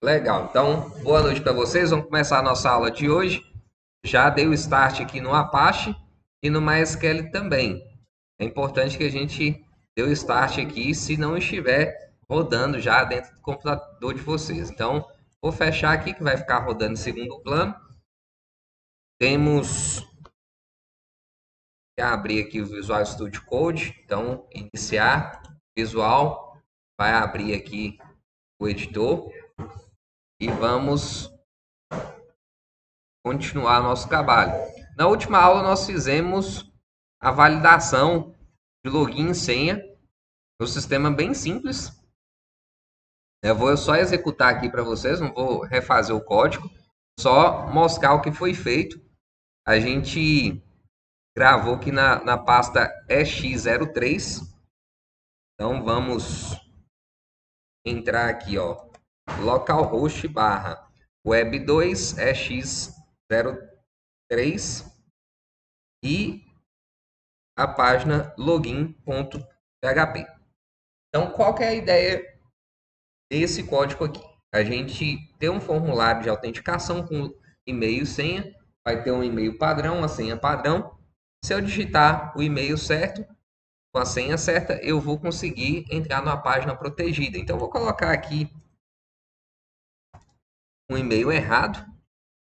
Legal. Então, boa noite para vocês. Vamos começar a nossa aula de hoje. Já dei o start aqui no Apache e no MySQL também. É importante que a gente dê o start aqui se não estiver rodando já dentro do computador de vocês. Então, vou fechar aqui que vai ficar rodando em segundo plano. Temos que abrir aqui o Visual Studio Code. Então, iniciar Visual, vai abrir aqui o editor e vamos continuar nosso trabalho. Na última aula nós fizemos a validação de login e senha, um sistema bem simples. Eu vou só executar aqui para vocês, não vou refazer o código, só mostrar o que foi feito. A gente gravou aqui na pasta EX03. Então vamos entrar aqui, ó, localhost barra web2 ex03 e a página login.php. Então, qual que é a ideia desse código aqui? A gente tem um formulário de autenticação com e-mail e senha, vai ter um e-mail padrão, uma senha padrão. Se eu digitar o e-mail certo, com a senha certa, eu vou conseguir entrar na página protegida. Então, vou colocar aqui um e-mail errado,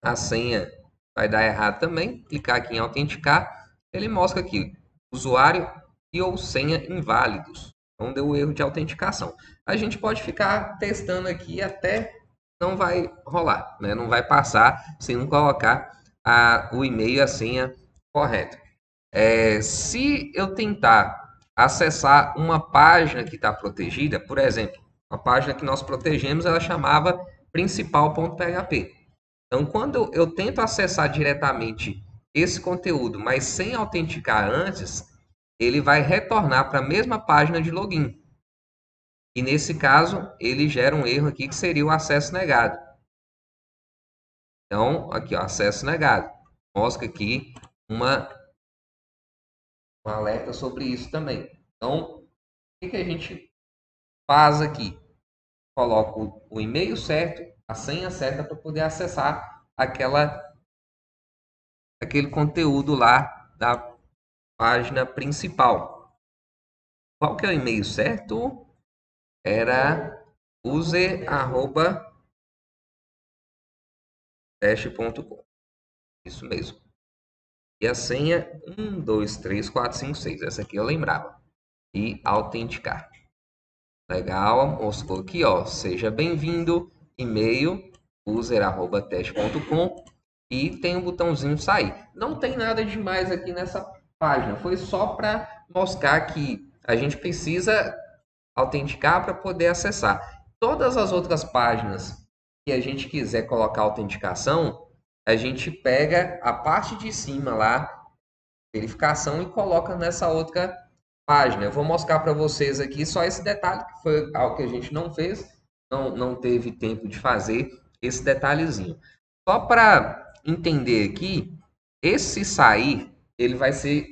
a senha vai dar errado também, clicar aqui em autenticar, ele mostra aqui, usuário e ou senha inválidos. Então deu erro de autenticação. A gente pode ficar testando aqui até não vai rolar, né? Não vai passar se não colocar o e-mail e a senha correta. Se eu tentar acessar uma página que está protegida, por exemplo, a página que nós protegemos, ela chamava principal.php. Então, quando eu tento acessar diretamente esse conteúdo, mas sem autenticar antes, ele vai retornar para a mesma página de login. E nesse caso, ele gera um erro aqui que seria o acesso negado. Então, aqui, ó, acesso negado. Mostra aqui um alerta sobre isso também. Então, o que a gente faz aqui? Coloco o e-mail certo, a senha certa para poder acessar aquele conteúdo lá da página principal. Qual que é o e-mail certo? Era user@teste.com. Isso mesmo. E a senha 1, 2, 3, 4, 5, 6. Essa aqui eu lembrava. E autenticar. Legal, mostrou aqui, ó. Seja bem-vindo, e-mail user@teste.com e tem um botãozinho sair. Não tem nada demais aqui nessa página. Foi só para mostrar que a gente precisa autenticar para poder acessar. Todas as outras páginas que a gente quiser colocar autenticação, a gente pega a parte de cima lá, verificação, e coloca nessa outra página. Eu vou mostrar para vocês aqui só esse detalhe, que foi algo que a gente não fez, não teve tempo de fazer esse detalhezinho. Só para entender aqui, esse sair, ele vai ser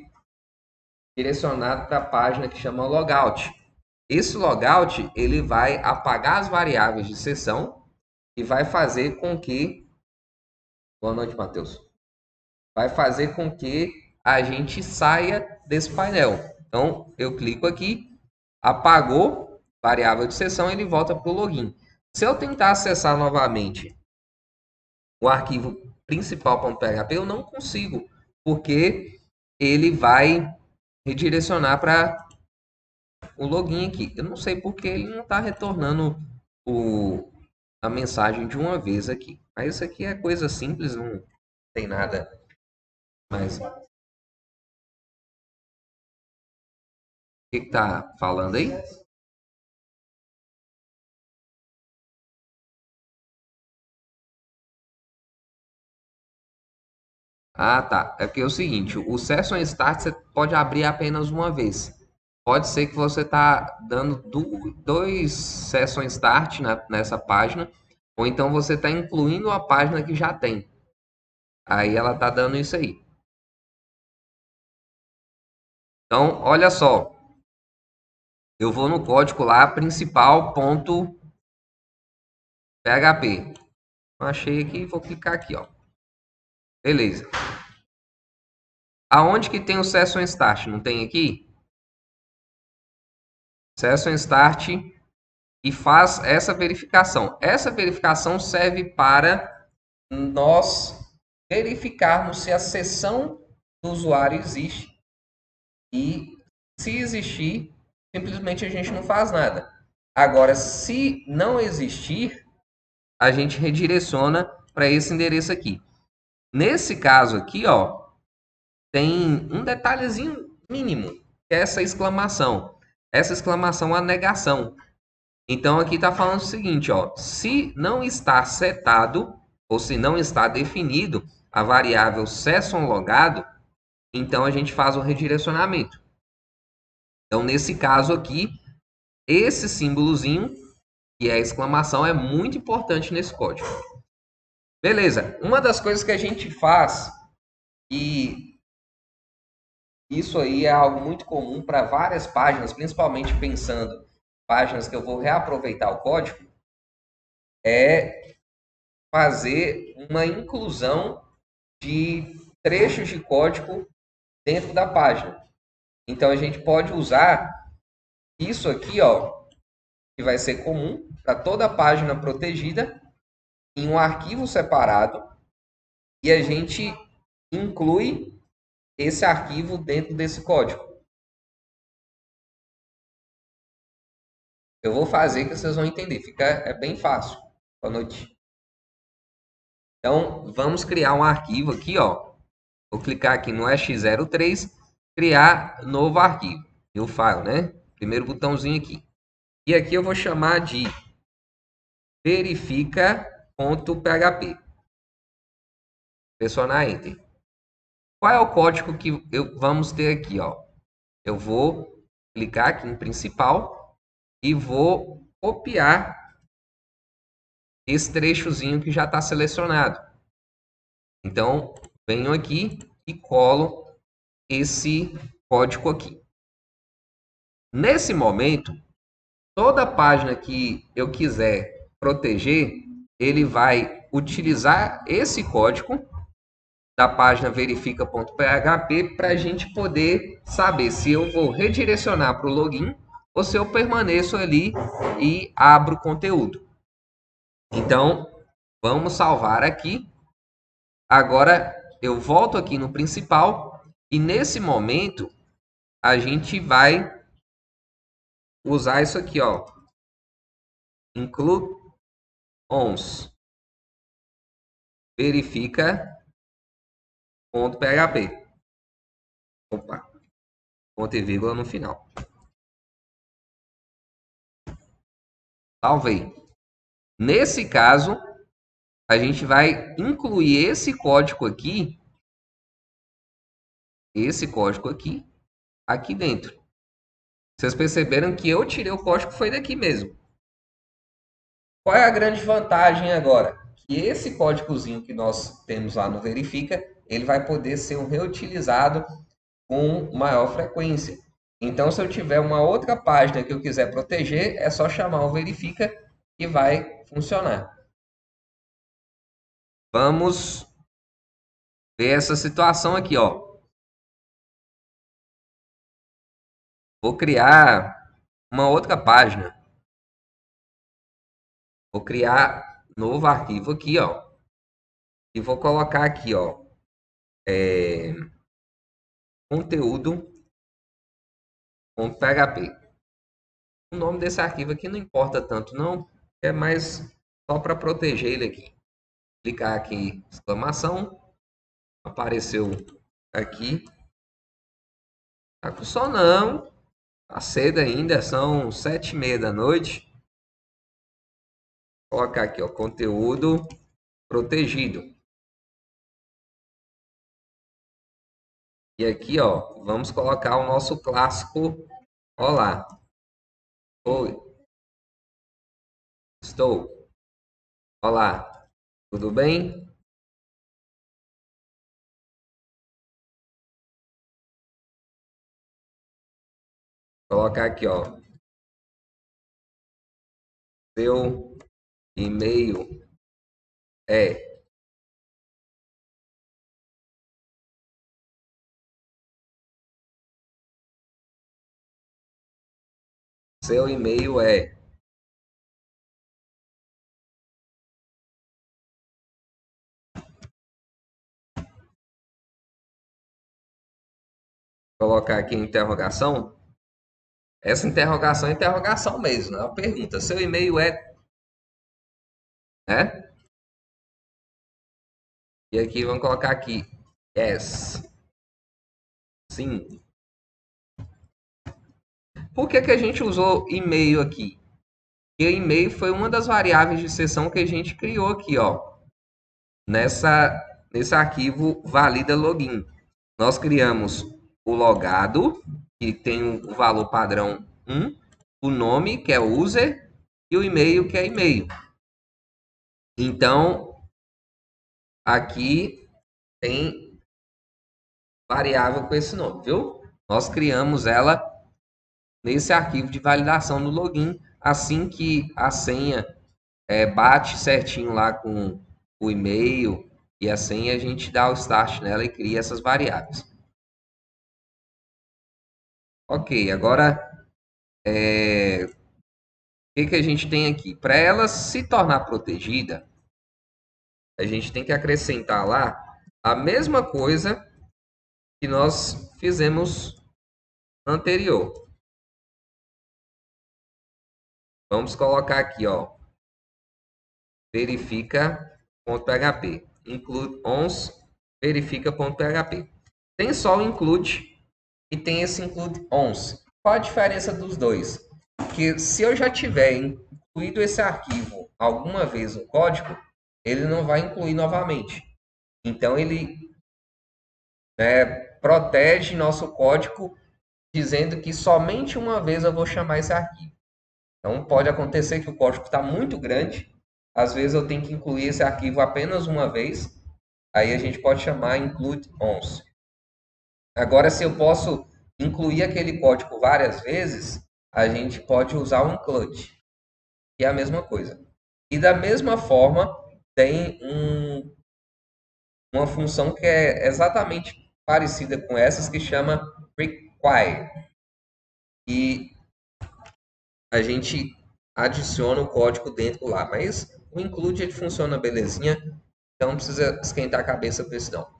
direcionado para a página que chama logout. Esse logout ele vai apagar as variáveis de sessão e vai fazer com que... Boa noite, Matheus. Vai fazer com que a gente saia desse painel. Então, eu clico aqui, apagou variável de sessão, ele volta para o login. Se eu tentar acessar novamente o arquivo principal.php, eu não consigo, porque ele vai redirecionar para o login aqui. Eu não sei porque ele não está retornando a mensagem de uma vez aqui. Mas isso aqui é coisa simples, não tem nada mais. O que está falando aí? Ah, tá. É porque é o seguinte, o Session Start você pode abrir apenas uma vez. Pode ser que você está dando dois Session Start nessa página, ou então você está incluindo a página que já tem. Aí ela está dando isso aí. Então, olha só. Eu vou no código lá, principal.php. PHP. Achei aqui, vou clicar aqui, ó. Beleza. Aonde que tem o Session Start? Não tem aqui? Session Start e faz essa verificação. Essa verificação serve para nós verificarmos se a sessão do usuário existe. E se existir, simplesmente a gente não faz nada. Agora, se não existir, a gente redireciona para esse endereço aqui. Nesse caso aqui, ó, tem um detalhezinho mínimo, que é essa exclamação. Essa exclamação é a negação. Então aqui está falando o seguinte, ó, se não está setado ou se não está definido a variável session logado, então a gente faz o redirecionamento. Então nesse caso aqui, esse símbolozinho, que é a exclamação, é muito importante nesse código. Beleza, uma das coisas que a gente faz, e isso aí é algo muito comum para várias páginas, principalmente pensando páginas que eu vou reaproveitar o código, é fazer uma inclusão de trechos de código dentro da página. Então a gente pode usar isso aqui, ó, que vai ser comum para toda a página protegida, em um arquivo separado, e a gente inclui esse arquivo dentro desse código. Eu vou fazer que vocês vão entender, é bem fácil. Boa noite. Então, vamos criar um arquivo aqui, ó. Vou clicar aqui no X03, criar novo arquivo. New file, né? Primeiro botãozinho aqui. E aqui eu vou chamar de verifica.php. Pressionar Enter. Qual é o código que vamos ter aqui, ó? Eu vou clicar aqui em principal e vou copiar esse trechozinho que já está selecionado. Então, venho aqui e colo esse código aqui. Nesse momento, toda página que eu quiser proteger, ele vai utilizar esse código da página verifica.php para a gente poder saber se eu vou redirecionar para o login ou se eu permaneço ali e abro o conteúdo. Então, vamos salvar aqui. Agora, eu volto aqui no principal e nesse momento a gente vai usar isso aqui, ó. Include ons verifica.php. Opa, ponto e vírgula no final. Salvei. Nesse caso, a gente vai incluir esse código aqui aqui dentro. Vocês perceberam que eu tirei o código foi daqui mesmo. Qual é a grande vantagem agora? Que esse códigozinho que nós temos lá no Verifica, ele vai poder ser reutilizado com maior frequência. Então, se eu tiver uma outra página que eu quiser proteger, é só chamar o Verifica e vai funcionar. Vamos ver essa situação aqui, ó. Vou criar uma outra página. Vou criar novo arquivo aqui, ó. E vou colocar aqui, ó. Conteúdo.php. O nome desse arquivo aqui não importa tanto, não. É mais só para proteger ele aqui. Clicar aqui, exclamação. Apareceu aqui. Tá com sono não. Tá cedo ainda, são 7h30 da noite. Vou colocar aqui, ó, conteúdo protegido. E aqui, ó, vamos colocar o nosso clássico. Olá. Oi. Estou. Olá. Tudo bem? Colocar aqui, ó. Seu e-mail é seu e-mail é colocar aqui interrogação. Essa interrogação é interrogação mesmo, não é uma pergunta. Seu e-mail é, né? E aqui vamos colocar aqui yes. Sim. Por que que a gente usou e-mail aqui? Porque e-mail foi uma das variáveis de sessão que a gente criou aqui, ó, nesse arquivo valida login. Nós criamos o logado, que tem o valor padrão 1, o nome, que é user, e o e-mail, que é e-mail. Então, aqui tem variável com esse nome, viu? Nós criamos ela nesse arquivo de validação do login, assim que a senha bate certinho lá com o e-mail e a senha, a gente dá o start nela e cria essas variáveis. Ok, agora o que a gente tem aqui? Para ela se tornar protegida, a gente tem que acrescentar lá a mesma coisa que nós fizemos anterior. Vamos colocar aqui, ó, verifica.php, include ons verifica.php. Tem só o include e tem esse include ons. Qual a diferença dos dois? Que se eu já tiver incluído esse arquivo alguma vez no código, ele não vai incluir novamente. Então ele protege nosso código dizendo que somente uma vez eu vou chamar esse arquivo. Então pode acontecer que o código está muito grande, às vezes eu tenho que incluir esse arquivo apenas uma vez, aí a gente pode chamar include once. Agora, se eu posso incluir aquele código várias vezes, a gente pode usar o include, que é a mesma coisa. E da mesma forma, tem uma função que é exatamente parecida com essas, que chama require. E a gente adiciona o código dentro lá. Mas o include ele funciona belezinha, então não precisa esquentar a cabeça com isso não.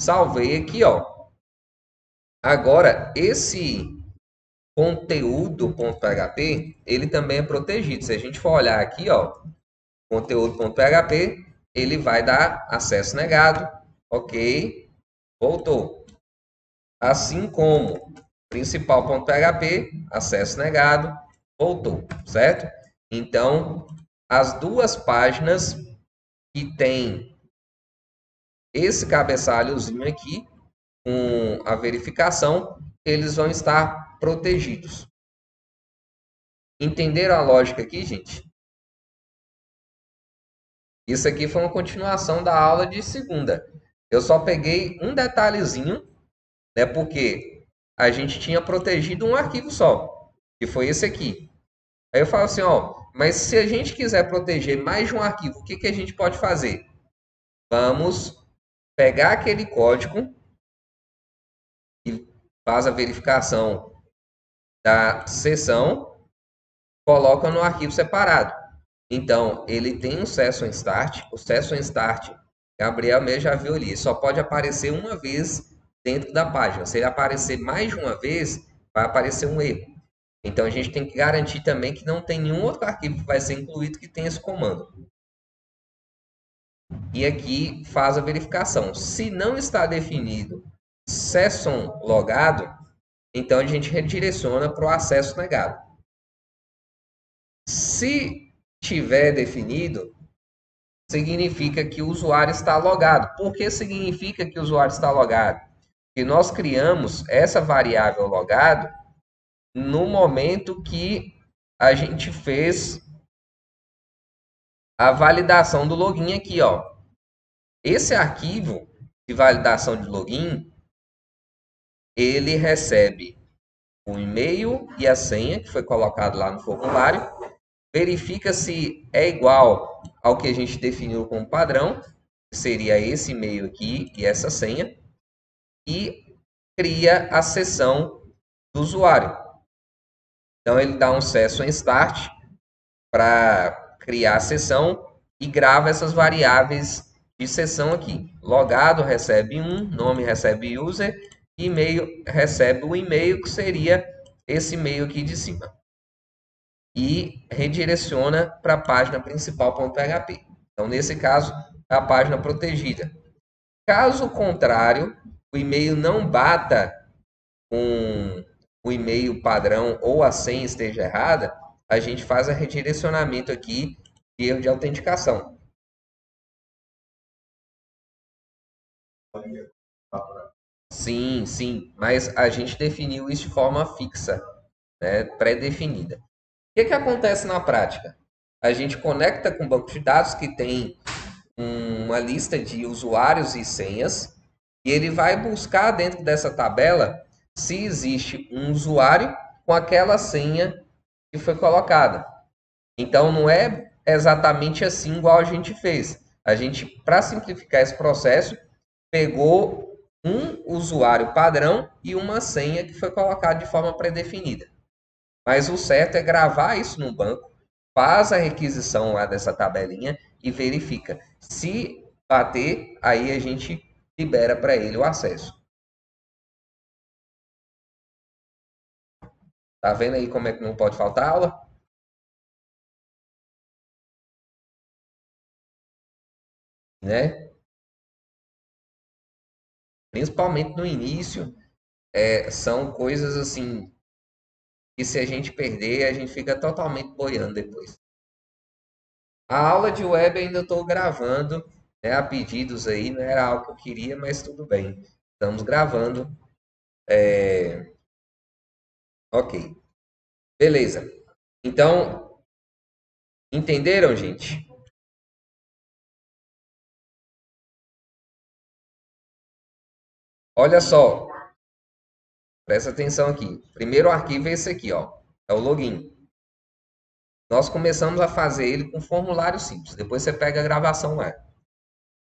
Salvei aqui, ó. Agora, esse conteúdo.php, ele também é protegido. Se a gente for olhar aqui, ó, conteúdo.php, ele vai dar acesso negado, ok, voltou. Assim como principal.php, acesso negado, voltou, certo? Então, as duas páginas que tem esse cabeçalhozinho aqui, com a verificação, eles vão estar protegidos. Entenderam a lógica aqui, gente? Isso aqui foi uma continuação da aula de segunda. Eu só peguei um detalhezinho, né? Porque a gente tinha protegido um arquivo só, que foi esse aqui. Aí eu falo assim, ó, mas se a gente quiser proteger mais de um arquivo, o que que a gente pode fazer? Vamos pegar aquele código e faz a verificação da seção, coloca no arquivo separado. Então, ele tem um session start. O session start, Gabriel mesmo já viu ali, só pode aparecer uma vez dentro da página. Se ele aparecer mais de uma vez, vai aparecer um erro. Então, a gente tem que garantir também que não tem nenhum outro arquivo que vai ser incluído que tenha esse comando. E aqui faz a verificação. Se não está definido session logado, então a gente redireciona para o acesso negado. Se tiver definido, significa que o usuário está logado. Por que significa que o usuário está logado? Porque nós criamos essa variável logado no momento que a gente fez a validação do login aqui, ó. Esse arquivo de validação de login, ele recebe o e-mail e a senha que foi colocado lá no formulário, verifica se é igual ao que a gente definiu como padrão, que seria esse e-mail aqui e essa senha, e cria a sessão do usuário. Então, ele dá um session start para criar a sessão e grava essas variáveis de sessão aqui. Logado recebe 1, nome recebe user, e-mail recebe o e-mail, que seria esse e-mail aqui de cima. E redireciona para a página principal.php. Então, nesse caso, é a página protegida. Caso contrário, o e-mail não bata com o e-mail padrão ou a senha esteja errada, a gente faz o redirecionamento aqui de erro de autenticação. Sim, sim, mas a gente definiu isso de forma fixa, né, pré-definida. O que acontece na prática? A gente conecta com o banco de dados que tem uma lista de usuários e senhas e ele vai buscar dentro dessa tabela se existe um usuário com aquela senha que foi colocada. Então, não é exatamente assim igual a gente fez. A gente, para simplificar esse processo, pegou um usuário padrão e uma senha que foi colocada de forma pré-definida. Mas o certo é gravar isso no banco, faz a requisição lá dessa tabelinha e verifica. Se bater, aí a gente libera para ele o acesso. Tá vendo aí como é que não pode faltar aula? Né? Principalmente no início, são coisas assim que se a gente perder, a gente fica totalmente boiando depois. A aula de web ainda estou gravando, né, a pedidos aí, não era algo que eu queria, mas tudo bem. Estamos gravando. Ok, beleza. Então, entenderam, gente? Olha só, presta atenção aqui. Primeiro arquivo é esse aqui, ó. É o login. Nós começamos a fazer ele com formulário simples. Depois você pega a gravação lá.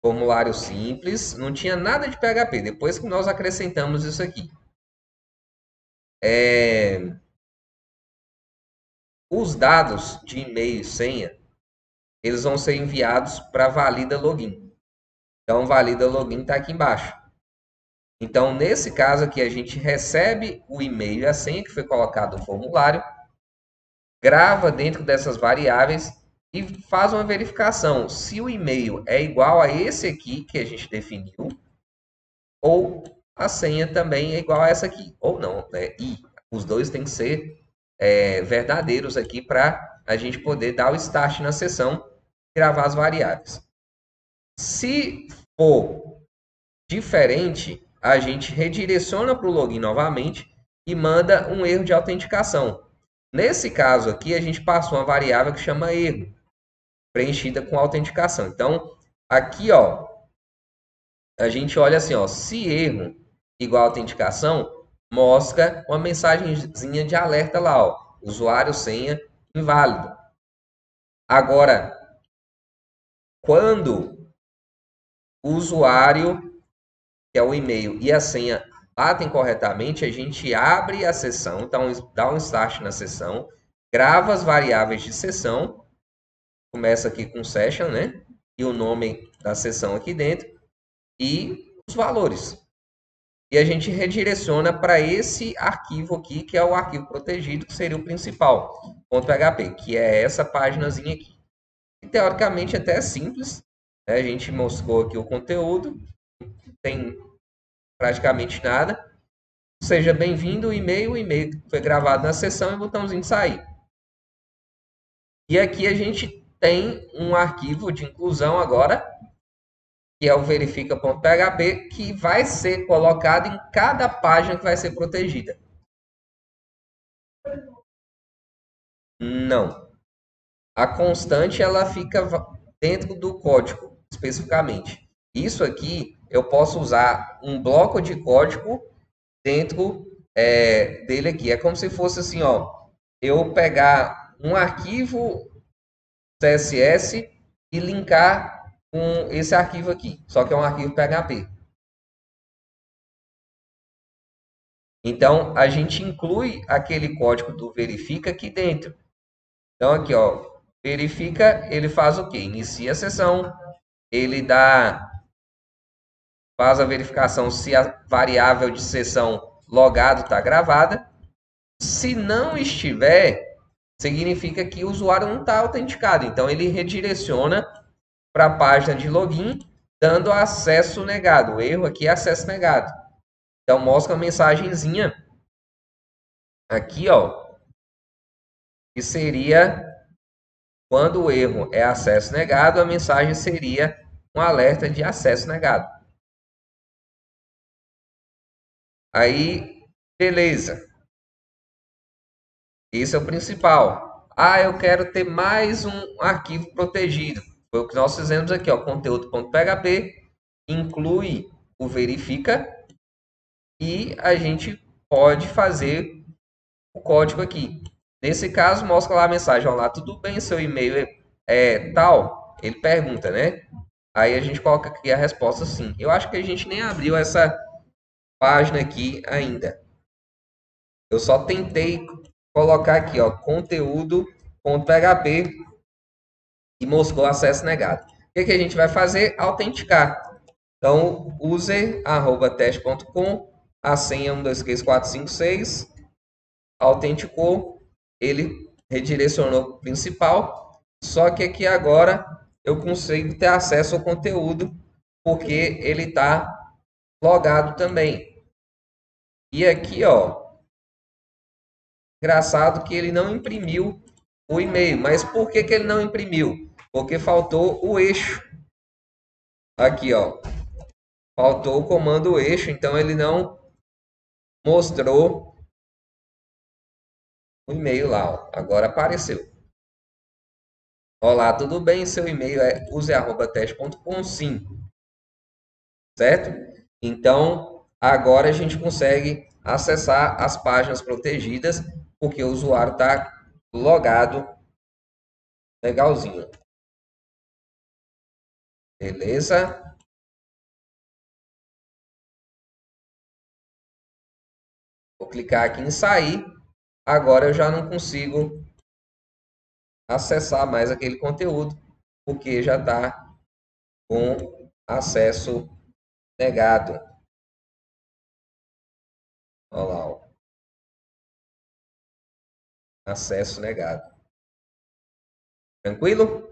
Formulário simples, não tinha nada de PHP. Depois que nós acrescentamos isso aqui. Os dados de e-mail e senha, eles vão ser enviados para valida login. Então, valida login está aqui embaixo. Então, nesse caso aqui, a gente recebe o e-mail e a senha que foi colocado no formulário, grava dentro dessas variáveis e faz uma verificação se o e-mail é igual a esse aqui que a gente definiu ou a senha também é igual a essa aqui, ou não, né? E os dois têm que ser verdadeiros aqui para a gente poder dar o start na sessão e gravar as variáveis. Se for diferente, a gente redireciona para o login novamente e manda um erro de autenticação. Nesse caso aqui, a gente passou uma variável que chama erro, preenchida com autenticação. Então, aqui, ó, a gente olha assim, ó, se erro igual autenticação, mostra uma mensagenzinha de alerta lá, ó, usuário senha inválido. Agora, quando o usuário, que é o e-mail, e a senha batem corretamente, a gente abre a sessão, então dá um start na sessão, grava as variáveis de sessão, começa aqui com session, né? E o nome da sessão aqui dentro e os valores. E a gente redireciona para esse arquivo aqui, que é o arquivo protegido, que seria o principal, .php, que é essa paginazinha aqui. E, teoricamente até é simples, né? A gente mostrou aqui o conteúdo, não tem praticamente nada. Seja bem-vindo, o e-mail foi gravado na sessão e o botãozinho de sair. E aqui a gente tem um arquivo de inclusão agora, que é o verifica.php, que vai ser colocado em cada página que vai ser protegida. Não. A constante ela fica dentro do código, especificamente. Isso aqui eu posso usar um bloco de código dentro dele aqui. É como se fosse assim, ó, eu pegar um arquivo CSS e linkar com esse arquivo aqui, só que é um arquivo PHP. Então, a gente inclui aquele código do verifica aqui dentro. Então, aqui, ó, verifica, ele faz o quê? Inicia a sessão, ele faz a verificação se a variável de sessão logado está gravada. Se não estiver, significa que o usuário não está autenticado. Então, ele redireciona para a página de login, dando acesso negado. O erro aqui é acesso negado. Então, mostra uma mensagenzinha aqui, ó, que seria, quando o erro é acesso negado, a mensagem seria um alerta de acesso negado. Aí, beleza. Esse é o principal. Ah, eu quero ter mais um arquivo protegido. Foi o que nós fizemos aqui, ó, conteúdo.php, inclui o verifica e a gente pode fazer o código aqui. Nesse caso, mostra lá a mensagem, olá, tudo bem, seu e-mail é tal? Ele pergunta, né? Aí a gente coloca aqui a resposta sim. Eu acho que a gente nem abriu essa página aqui ainda. Eu só tentei colocar aqui, ó, conteúdo.php e mostrou acesso negado. O que, que a gente vai fazer? Autenticar. Então, user@teste.com, a senha 123456, autenticou, ele redirecionou para o principal, só que aqui agora eu consigo ter acesso ao conteúdo, porque ele está logado também. E aqui, ó, engraçado que ele não imprimiu o e-mail. Mas por que, que ele não imprimiu? Porque faltou o eixo. Aqui, ó. Faltou o comando eixo, então ele não mostrou o e-mail lá, ó. Agora apareceu. Olá, tudo bem? Seu e-mail é use@teste.com, sim. Certo? Então, agora a gente consegue acessar as páginas protegidas, porque o usuário está logado legalzinho. Beleza? Vou clicar aqui em sair. Agora eu já não consigo acessar mais aquele conteúdo, porque já está com acesso negado. Olha lá, ó. Acesso negado. Tranquilo?